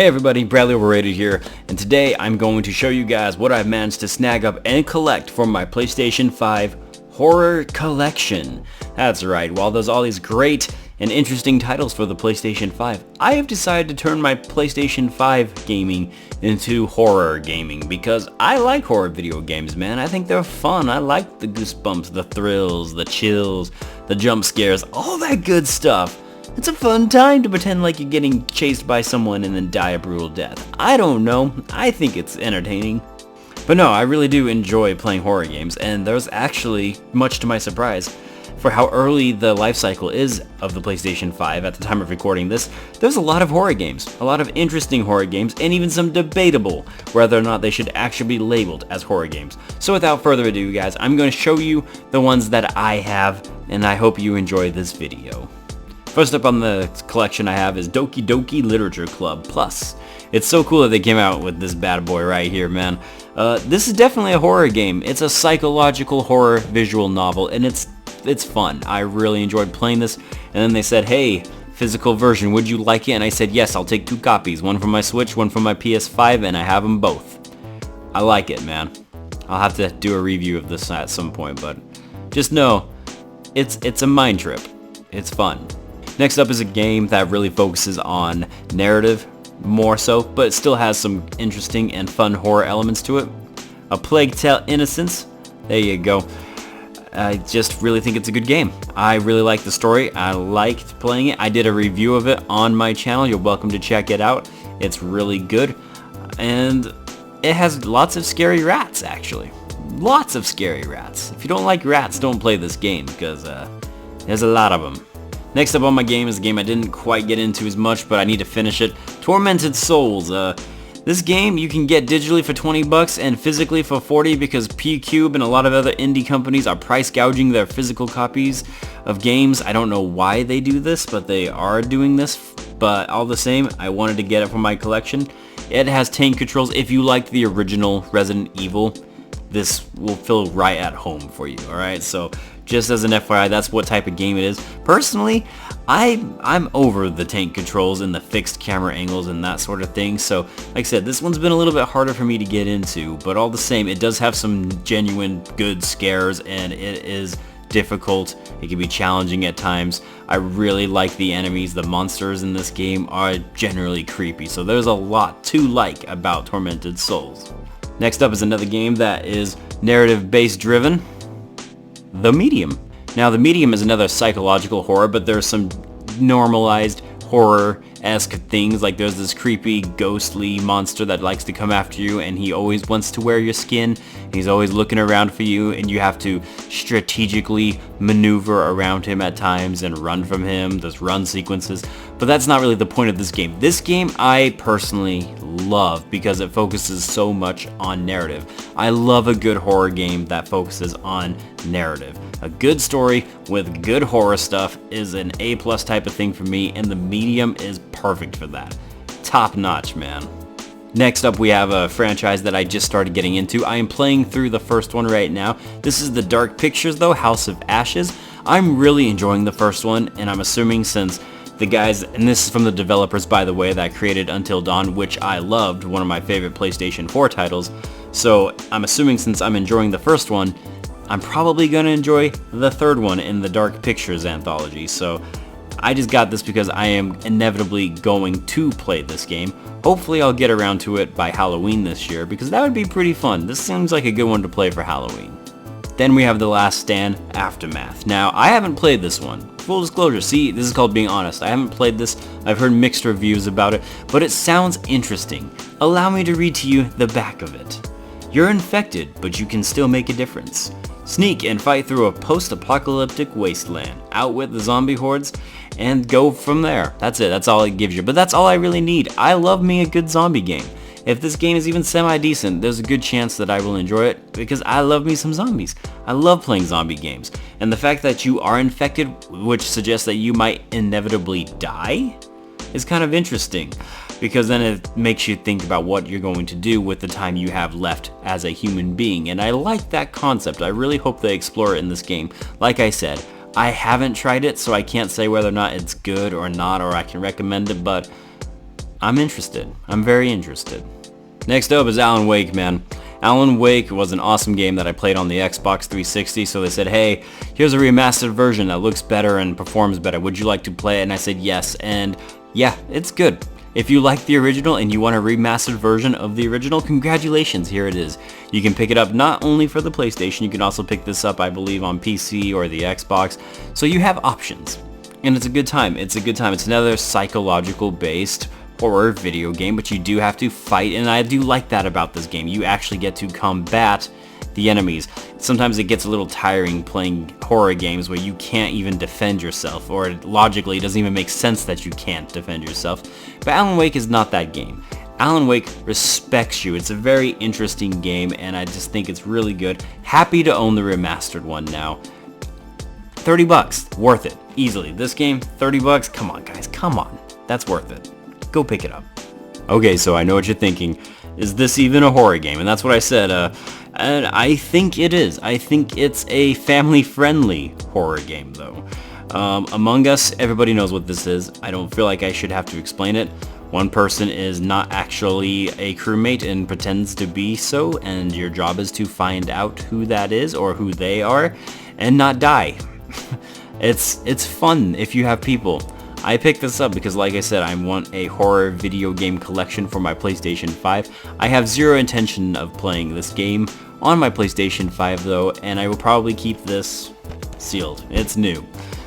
Hey everybody, Bradley Overrated here, and today I'm going to show you guys what I've managed to snag up and collect from my PlayStation 5 horror collection. That's right, while there's all these great and interesting titles for the PlayStation 5, I have decided to turn my PlayStation 5 gaming into horror gaming because I like horror video games, man. I think they're fun. I like the goosebumps, the thrills, the chills, the jump scares, all that good stuff. It's a fun time to pretend like you're getting chased by someone and then die a brutal death. I don't know, I think it's entertaining. But no, I really do enjoy playing horror games, and there's actually, much to my surprise, for how early the life cycle is of the PlayStation 5 at the time of recording this, there's a lot of horror games, a lot of interesting horror games, and even some debatable whether or not they should actually be labeled as horror games. So without further ado, guys, I'm going to show you the ones that I have, and I hope you enjoy this video. First up on the collection I have is Doki Literature Club Plus. It's so cool that they came out with this bad boy right here, man. This is definitely a horror game. It's a psychological horror visual novel, and it's fun. I really enjoyed playing this, and then they said, hey, physical version, would you like it? And I said, yes, I'll take 2 copies. One from my Switch, one from my PS5, and I have them both. I like it, man. I'll have to do a review of this at some point, but just know, it's a mind trip. It's fun. Next up is a game that really focuses on narrative more so, but it still has some interesting and fun horror elements to it. A Plague Innocence. There you go. I just really think it's a good game. I really like the story. I liked playing it. I did a review of it on my channel. You're welcome to check it out. It's really good. And it has lots of scary rats, actually. Lots of scary rats. If you don't like rats, don't play this game, because there's a lot of them. Next up on my game is a game I didn't quite get into as much, but I need to finish it. Tormented Souls. This game you can get digitally for 20 bucks and physically for 40 because P-Cube and a lot of other indie companies are price gouging their physical copies of games. I don't know why they do this, but they are doing this. But all the same, I wanted to get it for my collection. It has tank controls. If you liked the original Resident Evil, this will feel right at home for you, alright? So just as an FYI, that's what type of game it is. Personally, I'm over the tank controls and the fixed camera angles and that sort of thing. So like I said, this one's been a little bit harder for me to get into, but all the same, it does have some genuine good scares and it is difficult. It can be challenging at times. I really like the enemies. The monsters in this game are generally creepy, so there's a lot to like about Tormented Souls. Next up is another game that is narrative-based driven, The Medium. Now, The Medium is another psychological horror, but there's some normalized horror-esque things, like there's this creepy, ghostly monster that likes to come after you, and he always wants to wear your skin. He's always looking around for you, and you have to strategically maneuver around him at times and run from him. There's run sequences, but that's not really the point of this game. This game I personally love because it focuses so much on narrative. I love a good horror game that focuses on narrative. A good story with good horror stuff is an A+ type of thing for me, and The Medium is perfect for that. Top notch, man. Next up, we have a franchise that I just started getting into. I am playing through the first one right now. This is the Dark Pictures, though, House of Ashes. I'm really enjoying the first one, and I'm assuming since the guys, and this is from the developers, by the way, that created Until Dawn, which I loved, one of my favorite PlayStation 4 titles. So I'm assuming since I'm enjoying the first one, I'm probably going to enjoy the third one in the Dark Pictures anthology. So I just got this because I am inevitably going to play this game. Hopefully I'll get around to it by Halloween this year, because that would be pretty fun. This seems like a good one to play for Halloween. Then we have The Last Stand Aftermath. Now, I haven't played this one. Full disclosure, see, this is called being honest. I haven't played this. I've heard mixed reviews about it, but it sounds interesting. Allow me to read to you the back of it. You're infected, but you can still make a difference. Sneak and fight through a post-apocalyptic wasteland, outwit the zombie hordes, and go from there. That's it, that's all it gives you. But that's all I really need. I love me a good zombie game. If this game is even semi-decent, there's a good chance that I will enjoy it because I love me some zombies. I love playing zombie games. And the fact that you are infected, which suggests that you might inevitably die, is kind of interesting, because then it makes you think about what you're going to do with the time you have left as a human being, and I like that concept. I really hope they explore it in this game. Like I said, I haven't tried it, so I can't say whether or not it's good or not, or I can recommend it, but I'm interested. I'm very interested. Next up is Alan Wake, man. Alan Wake was an awesome game that I played on the Xbox 360, so they said, hey, here's a remastered version that looks better and performs better. Would you like to play it? And I said yes, and yeah, it's good. If you like the original and you want a remastered version of the original, congratulations, here it is. You can pick it up not only for the PlayStation, you can also pick this up, I believe, on PC or the Xbox, so you have options. And it's a good time. It's a good time. It's another psychological-based horror video game, but you do have to fight, and I do like that about this game. You actually get to combat the enemies. Sometimes it gets a little tiring playing horror games where you can't even defend yourself, or logically it doesn't even make sense that you can't defend yourself. But Alan Wake is not that game. Alan Wake respects you. It's a very interesting game, and I just think it's really good. Happy to own the remastered one now. $30, worth it, easily. This game, $30, come on guys, come on. That's worth it. Go pick it up. Okay, so I know what you're thinking. Is this even a horror game? And that's what I said, and I think it is. I think it's a family-friendly horror game, though. Among Us, everybody knows what this is. I don't feel like I should have to explain it. One person is not actually a crewmate and pretends to be so, and your job is to find out who that is or who they are and not die. It's fun if you have people. I picked this up because, like I said, I want a horror video game collection for my PlayStation 5. I have zero intention of playing this game on my PlayStation 5 though, and I will probably keep this sealed. It's new.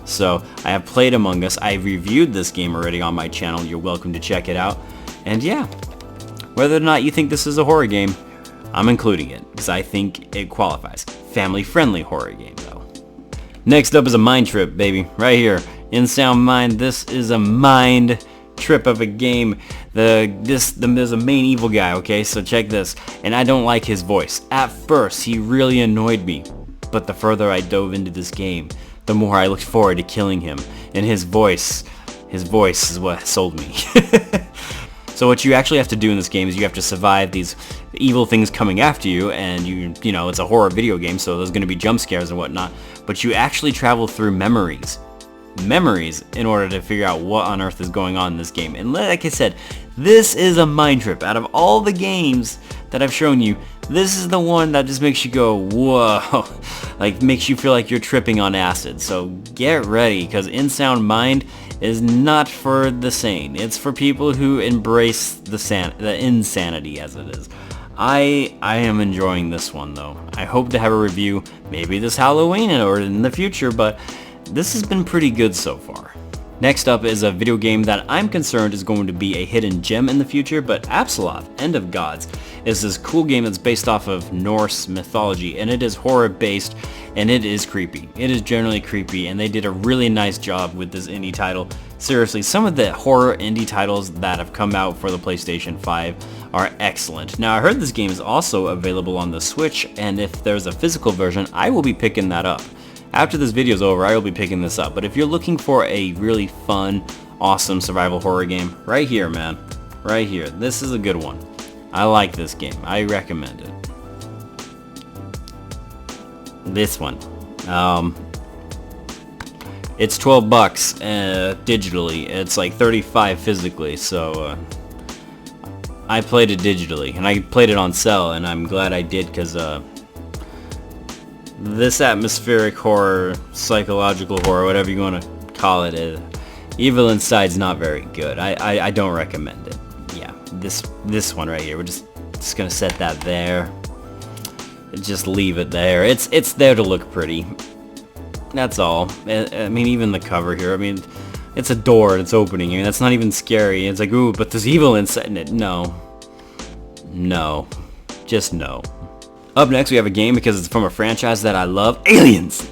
So I have played Among Us. I reviewed this game already on my channel. You're welcome to check it out. And yeah, whether or not you think this is a horror game, I'm including it because I think it qualifies. Family-friendly horror game though. Next up is a mind trip, baby, right here. In Sound Mind, this is a mind trip of a game. There's a main evil guy, okay, so check this. And I don't like his voice. At first, he really annoyed me. But the further I dove into this game, the more I looked forward to killing him. And his voice is what sold me. So what you actually have to do in this game is you have to survive these evil things coming after you, and you know, it's a horror video game, so there's going to be jump scares and whatnot. But you actually travel through memories in order to figure out what on earth is going on in this game. And like I said, this is a mind trip. Out of all the games that I've shown you, this is the one that just makes you go, whoa, like makes you feel like you're tripping on acid. So get ready, because In Sound Mind is not for the sane. It's for people who embrace the insanity as it is. I am enjoying this one though. I hope to have a review maybe this Halloween or in the future, but this has been pretty good so far. Next up is a video game that I'm concerned is going to be a hidden gem in the future, but Absolver, End of Gods, is this cool game that's based off of Norse mythology, and it is horror based, and it is creepy. It is generally creepy, and they did a really nice job with this indie title. Seriously, some of the horror indie titles that have come out for the PlayStation 5 are excellent. Now, I heard this game is also available on the Switch, and if there's a physical version, I will be picking that up. After this video is over, I will be picking this up. But if you're looking for a really fun, awesome survival horror game, right here, man. Right here. This is a good one. I like this game. I recommend it. This one. It's $12 digitally. It's like $35 physically, so I played it digitally. And I played it on cell, and I'm glad I did, because this atmospheric horror, psychological horror, whatever you want to call it, Evil Inside's not very good. I don't recommend it. Yeah, this one right here, we're just gonna set that there. Just leave it there. It's there to look pretty. That's all. I mean, even the cover here, I mean, it's a door and it's opening. I mean, that's not even scary. It's like, ooh, but there's evil inside in it. No. No. Just no. Up next, we have a game because it's from a franchise that I love, Aliens!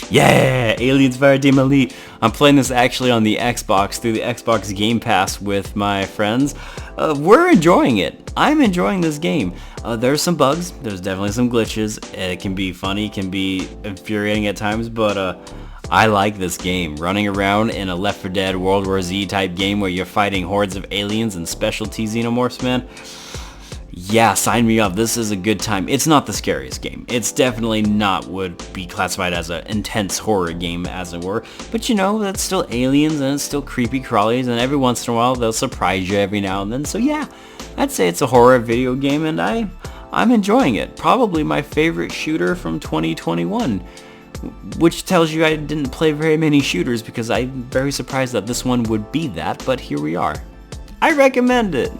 Yeah! Aliens Fireteam Elite. I'm playing this actually on the Xbox through the Xbox Game Pass with my friends. We're enjoying it. I'm enjoying this game. There's some bugs. There's definitely some glitches. It can be funny, can be infuriating at times, but I like this game. Running around in a Left 4 Dead World War Z type game where you're fighting hordes of aliens and specialty xenomorphs, man. Yeah, sign me up. This is a good time. It's not the scariest game. It's definitely not would be classified as an intense horror game, as it were. But you know, that's still aliens and it's still creepy crawlies, and every once in a while they'll surprise you every now and then. So yeah, I'd say it's a horror video game, and I'm enjoying it. Probably my favorite shooter from 2021. Which tells you I didn't play very many shooters, because I'm very surprised that this one would be that, but here we are. I recommend it.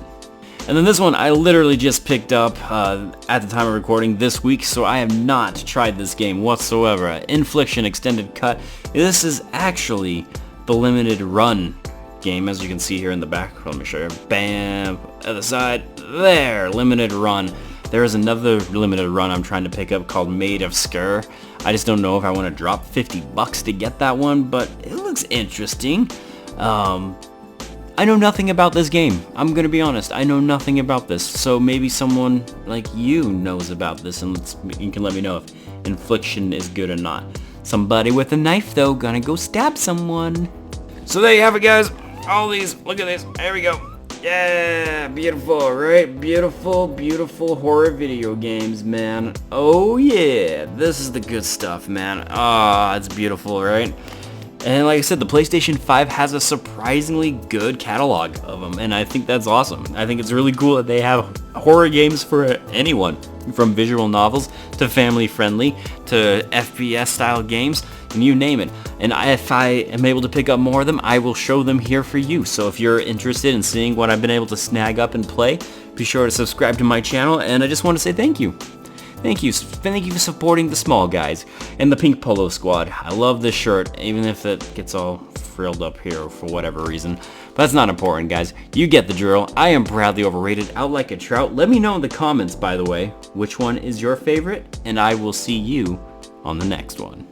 And then this one I literally just picked up at the time of recording this week, so I have not tried this game whatsoever. Infliction Extended Cut. This is actually the limited run game, as you can see here in the back. Let me show you. Bam! Other side. There! Limited run. There is another limited run I'm trying to pick up called Made of Scur. I just don't know if I want to drop 50 bucks to get that one, but it looks interesting. I know nothing about this game. I'm gonna be honest. I know nothing about this. So maybe someone like you knows about this, and you can let me know if Infliction is good or not. Somebody with a knife, though, gonna go stab someone. So there you have it, guys. All these. Look at this. There we go. Yeah, beautiful, right? Beautiful, beautiful horror video games, man. Oh yeah, this is the good stuff, man. Ah, it's beautiful, right? And like I said, the PlayStation 5 has a surprisingly good catalog of them, and I think that's awesome. I think it's really cool that they have horror games for anyone, from visual novels to family-friendly to FPS-style games, and you name it. And if I am able to pick up more of them, I will show them here for you. So if you're interested in seeing what I've been able to snag up and play, be sure to subscribe to my channel, and I just want to say thank you. Thank you for supporting the small guys and the Pink Polo Squad. I love this shirt, even if it gets all frilled up here for whatever reason. But that's not important, guys. You get the drill. I am proudly overrated, out like a trout. Let me know in the comments, by the way, which one is your favorite, and I will see you on the next one.